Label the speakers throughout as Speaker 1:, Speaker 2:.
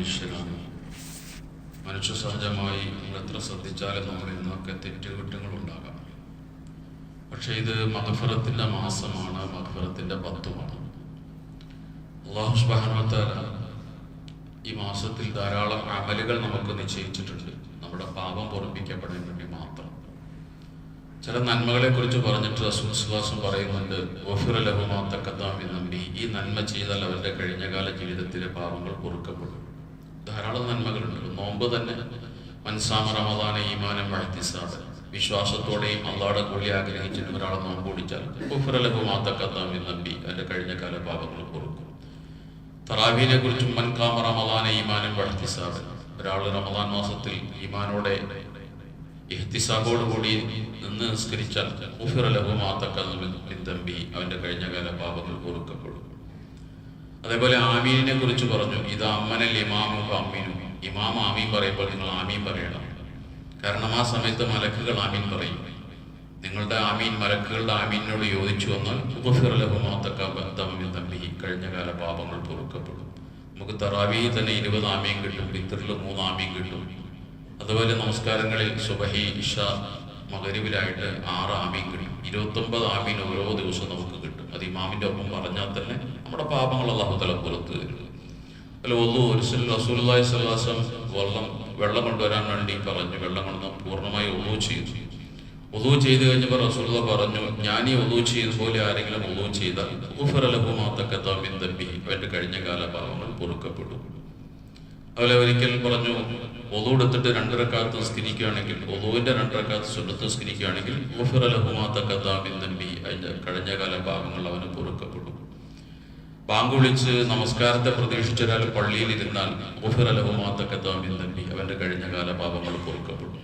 Speaker 1: മനുഷ്യരാണ്. മനുഷ്യ സഹജമായി നമ്മൾ എത്ര ശ്രദ്ധിച്ചാലും നമ്മൾ ഇന്നൊക്കെ തെറ്റുകുറ്റങ്ങളുണ്ടാകാം. പക്ഷെ ഇത് മഗ്ഫിറത്തിന്റെ മാസമാണ്, മഗ്ഫിറത്തിന്റെ 10മാണ്. അല്ലാഹു സുബ്ഹാനഹു വ തആല ഈ മാസത്തിൽ ധാരാളം അമലുകൾ നമുക്ക് നിശ്ചയിച്ചിട്ടുണ്ട്, നമ്മുടെ പാപം പൊറുപ്പിക്കപ്പെടാൻ വേണ്ടി മാത്രം. ചില നന്മകളെ കുറിച്ച് പറഞ്ഞിട്ട് റസൂൽ സ്വല്ലല്ലാഹു അലൈഹി വസല്ലം പറയുന്നുണ്ട്, ഗുഫിറ ലഹു മാ തഖദ്ദമ മിൻ ദംബി. ഈ നന്മ ചെയ്താൽ അവരുടെ കഴിഞ്ഞകാല ജീവിതത്തിലെ പാപങ്ങൾ പൊറുക്കപ്പെടും. ധാരാളം നന്മകളുണ്ട്. നോമ്പ് തന്നെ, മൻസാമ റമദാന ഈമാനം വഹ്തിസാബൻ, വിശ്വാസത്തോടെയും അല്ലാഹുവിന്റെ കൂലി ആഗ്രഹിച്ചിട്ട് ഒരാളെ നോമ്പ് പിടിച്ചാൽ ഗുഫിറ ലഹു മാ തഖദ്ദമ മിൻ ദംബി, അവരുടെ കഴിഞ്ഞകാല പാപങ്ങൾ പൊറുക്കും. തറാവീഹിനെ കുറിച്ചും മൻ ഖാമ റമദാന ഈമാനം വഹ്തിസാബൻ, ഒരാൾ റമദാൻ മാസത്തിൽ ഈമാനോടെ ഇഹ്തിസാബോടുകൂടി നിന്ന് നിസ്കരിച്ചാൽ ഗുഫിറ ലഹു മാ തഖദ്ദമ മിൻ ദംബി, അവന്റെ കഴിഞ്ഞകാല പാപങ്ങൾ പൊറുക്കപ്പെടും. അതേപോലെ ആമീനിനെ കുറിച്ച് പറഞ്ഞു, ഇത് അമ്മനൽ ഇമാമു അമ്മീനു, ഇമാം ആമീൻ പറയുമ്പോൾ നിങ്ങൾ ആമീൻ പറയണം. കാരണം ആ സമയത്ത് മലക്കുകൾ ആമീൻ പറയും. നിങ്ങളുടെ ആമീൻ മലക്കുകളുടെ ആമീനോട് യോജിച്ചു വന്നാൽ ഗുഫിറ ലഹു മാ തഖദ്ദമ മിൻ ദംബി, കഴിഞ്ഞകാല പാപങ്ങൾ പൊറുക്കപ്പെടും. നമുക്ക് തറാവീഹ് തന്നെ 20 ആമീൻ കിട്ടും, ഫിത്റിൽ 3 ആമീൻ കിട്ടും. അതുപോലെ നമസ്കാരങ്ങളിൽ സുബഹി, ഇഷ, മഗ്രിബിലായിട്ട് 6 ആമീൻ കിട്ടും. 29 ആമീൻ ഓരോ ദിവസവും നമുക്ക് കിട്ടും. അത് ഇമാമിന്റെ ഒപ്പം പറഞ്ഞാൽ തന്നെ നമ്മുടെ പാപങ്ങൾ അല്ലാഹു തആല പുറത്തു തരും. അല്ല ഒന്നു റസൂലുള്ളാഹി സ്വല്ലല്ലാഹു അലൈഹി വസല്ലം വെള്ളം കൊണ്ടുവരാൻ വേണ്ടി പറഞ്ഞു. വെള്ളം കൊണ്ട് പൂർണ്ണമായി ഒന്നു ചെയ്തു. ഒന്നു ചെയ്ത് കഴിഞ്ഞപ്പോൾ റസൂലുള്ളാഹി പറഞ്ഞു, ഞാൻ ഈ ഒന്നു ചെയ്ത പോലെ ആരെങ്കിലും ഒന്നു ചെയ്താൽ ഗുഫിറ ലഹു മാ തഖദ്ദമ മിൻ ദംബി, അവന്റെ കഴിഞ്ഞകാല പാപങ്ങൾ പൊറുക്കപ്പെടും. അതുപോലെ ഒരിക്കൽ പറഞ്ഞു, ഒളു എടുത്തിട്ട് 2 റക്അത്ത് നിസ്കരിക്കുകയാണെങ്കിൽ, ഒളുവിന്റെ 2 റക്അത്ത് സുന്നത്ത് നിസ്കരിക്കുകയാണെങ്കിൽ ഗുഫിറ ലഹു മാ തഖദ്ദമ മിൻ ദംബി, അതിന്റെ കഴിഞ്ഞകാല പാപങ്ങൾ അവന് പൊറുക്കപ്പെടും. ബാങ്ക് വിളിച്ച് നമസ്കാരത്തെ പ്രതീക്ഷിച്ച ഒരാൾ പള്ളിയിൽ ഇരുന്നാൽ ഗുഫിറ ലഹു മാ തഖദ്ദമ മിൻ ദംബി, അവന്റെ കഴിഞ്ഞകാല പാപങ്ങൾ പൊറുക്കപ്പെടും.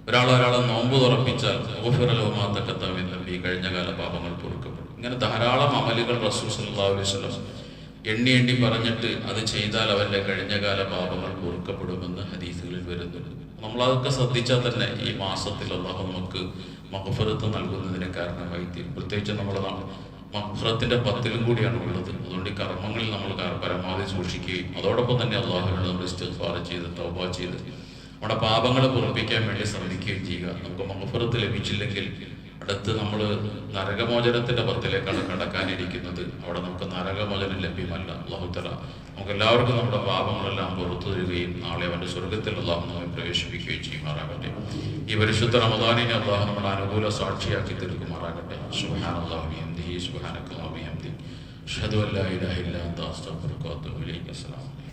Speaker 1: ഒരാളെ നോമ്പ് തുറപ്പിച്ചാൽ ഗുഫിറ ലഹു മാ തഖദ്ദമ മിൻ ദംബി, കഴിഞ്ഞകാല പാപങ്ങൾ പൊറുക്കപ്പെടും. ഇങ്ങനെ ധാരാളം അമലുകൾ റസൂൽ സ്വല്ലല്ലാഹു അലൈഹി വസല്ലം എണ്ണി പറഞ്ഞിട്ട് അത് ചെയ്താൽ അവന്റെ കഴിഞ്ഞകാല പാപങ്ങൾ പൊറുക്കപ്പെടുമെന്ന് ഹദീസുകളിൽ വരുന്നുണ്ട്. നമ്മളതൊക്കെ ശ്രദ്ധിച്ചാൽ തന്നെ ഈ മാസത്തിൽ അല്ലാഹു നമുക്ക് മഗ്ഫിറത്ത് നൽകുന്നതിന് കാരണമായി തീരും. പ്രത്യേകിച്ച് നമ്മുടെ മഗ്ഫിറത്തിന്റെ 10ലും കൂടിയാണ് ഉള്ളത്. അതുകൊണ്ട് ഈ കർമ്മങ്ങളിൽ നമ്മൾ പരമാവധി സൂക്ഷിക്കുകയും അതോടൊപ്പം തന്നെ അല്ലാഹുവിനോട് നമ്മൾ ഇസ്തിഗ്ഫാർ ചെയ്ത് തൗബ ചെയ്ത് നമ്മുടെ പാപങ്ങളെ പൊറുപ്പിക്കാൻ വേണ്ടി ശ്രമിക്കുകയും ചെയ്യുക. നമുക്ക് മഗ്ഫിറത്ത് ലഭിച്ചില്ലെങ്കിൽ അടുത്ത് നമ്മൾ നരകമോചനത്തിന്റെ 10ലേക്കാണ് കടക്കാനിരിക്കുന്നത്. അവിടെ നമുക്ക് നരകമോചനം ലഭ്യമല്ല. അല്ലാഹു തആല നമുക്ക് എല്ലാവർക്കും നമ്മുടെ പാപങ്ങളെല്ലാം പുറത്തു തരികയും നാളെ അവന്റെ സ്വർഗത്തിൽ അല്ലാഹു നമ്മെ പ്രവേശിപ്പിക്കുകയും ചെയ്യുമാറാകട്ടെ. ഈ പരിശുദ്ധ റമദാനിനെ അല്ലാഹു നമ്മുടെ അനുകൂല സാക്ഷിയാക്കി തീർക്കുമാറാകട്ടെ. സുബ്ഹാനല്ലാഹി വബിഹംദിഹി, സുബ്ഹാനക്കല്ലാഹി വബിഹംദിഹി, അഷ്ഹദു അല്ലാ ഇലാഹ ഇല്ലാ അൻത അസ്തഗ്ഫിറുക വ അത്തൂബു ഇലൈക. അസ്സലാമു അലൈക്കും.